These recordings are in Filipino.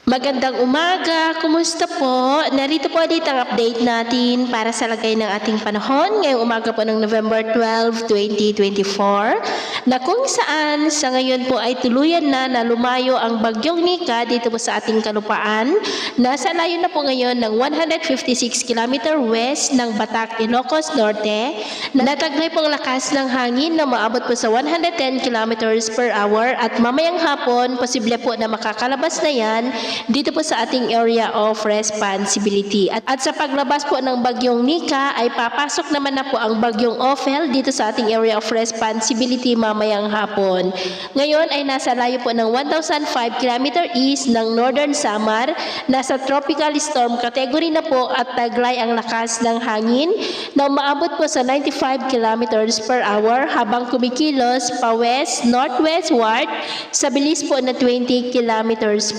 Magandang umaga, kumusta po? Narito po ulit ang update natin para sa lagay ng ating panahon ngayong umaga po ng November 12, 2024 na kung saan sa ngayon po ay tuluyan na lumayo ang bagyong Nika dito po sa ating kalupaan. Nasa layo na po ngayon ng 156 km west ng Batac, Ilocos Norte. Nataglay po ang lakas ng hangin na maabot po sa 110 km per hour at mamayang hapon posible po na makakalabas na yan dito po sa ating area of responsibility. At sa paglabas po ng bagyong Nika ay papasok naman na po ang bagyong Ophel dito sa ating area of responsibility mamayang hapon. Ngayon ay nasa layo po ng 1,005 km east ng Northern Samar. Nasa tropical storm category na po at taglay ang lakas ng hangin na umaabot po sa 95 km per hour habang kumikilos pa west, northwestward sa bilis po na 20 km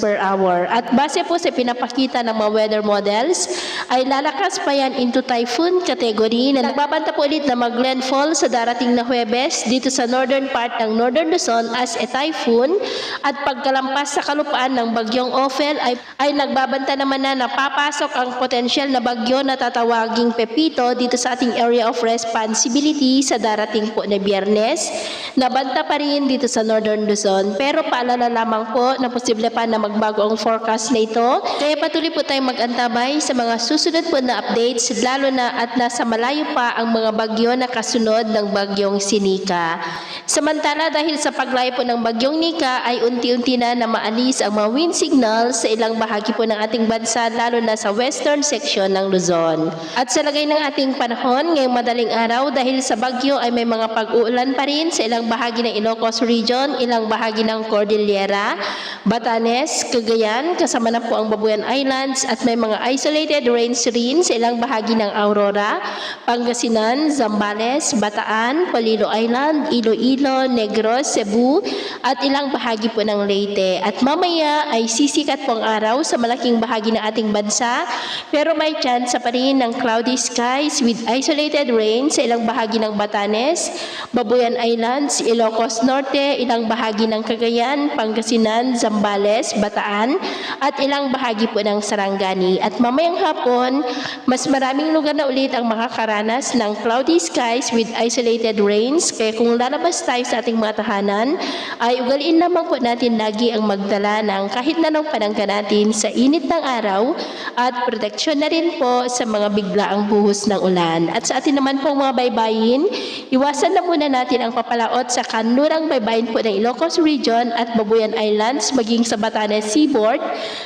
per hour. At base po sa pinapakita ng mga weather models, ay lalakas pa yan into typhoon category na nagbabanta po ulit na mag-landfall sa darating na Huwebes dito sa northern part ng Northern Luzon as a typhoon. At pagkalampas sa kalupaan ng bagyong Ophel ay nagbabanta naman na napapasok ang potensyal na bagyo na tatawaging Pepito dito sa ating area of responsibility sa darating po na Biyernes. Nabanta pa rin dito sa Northern Luzon pero paalala lamang po na posible pa na magbago ang forecast na ito. Kaya patuloy po tayong mag-antabay sa mga susunod po na updates lalo na at nasa malayo pa ang mga bagyo na kasunod ng bagyong Sinika. Samantala dahil sa paglayo po ng bagyong Nika ay unti-unti na maalis ang mga wind signals sa ilang bahagi po ng ating bansa lalo na sa western section ng Luzon. At sa lagay ng ating panahon ngayong madaling araw dahil sa bagyo ay may mga pag-uulan pa rin sa ilang bahagi ng Ilocos Region, ilang bahagi ng Cordillera, Batanes, Cagayan, kasama na po ang Babuyan Islands at may mga isolated rains rin sa ilang bahagi ng Aurora, Pangasinan, Zambales, Bataan, Polillo Island, Iloilo, Negros, Cebu at ilang bahagi po ng Leyte. At mamaya ay sisikat po ang araw sa malaking bahagi ng ating bansa pero may chance pa rin ng cloudy skies with isolated rain sa ilang bahagi ng Batanes, Babuyan Islands, Ilocos Norte, ilang bahagi ng Cagayan, Pangasinan, Zambales, Bataan at ilang bahagi po ng Sarangani. At mamayang hapon, mas maraming lugar na ulit ang makakaranas ng cloudy skies with isolated rains. Kaya kung lalabas tayo sa ating mga tahanan, ay ugaliin naman po natin lagi ang magdala ng kahit na anong panangga natin sa init ng araw at proteksyon na rin po sa mga biglaang buhos ng ulan. At sa atin naman pong mga baybayin, iwasan na muna natin ang papalaot sa kanlurang baybayin po ng Ilocos Region at Babuyan Islands maging sa Batanes Seaboard,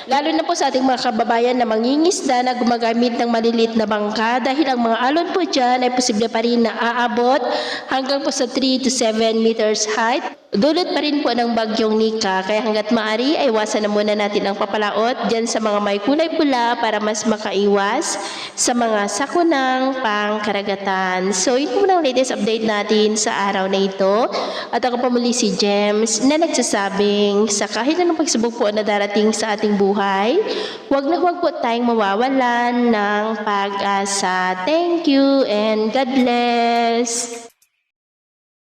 lalo na po sa ating mga kababayan na mangingisda na gumagamit ng maliliit na bangka dahil ang mga alon po dyan ay posible pa rin na aabot hanggang po sa 3 to 7 meters height. Dulot pa rin po ng bagyong Nika kaya hanggat maaari ay iwasan na muna natin ang papalaot dyan sa mga may kulay pula para mas makaiwas sa mga sakunang pangkaragatan. So yun po ang latest update natin sa araw na ito. At ako pa muli si Gems na nagsasabing sa kahit anong pagsubok po na darating sa ating buhay, huwag na huwag po tayong mawawalan ng pag-asa. Thank you and God bless!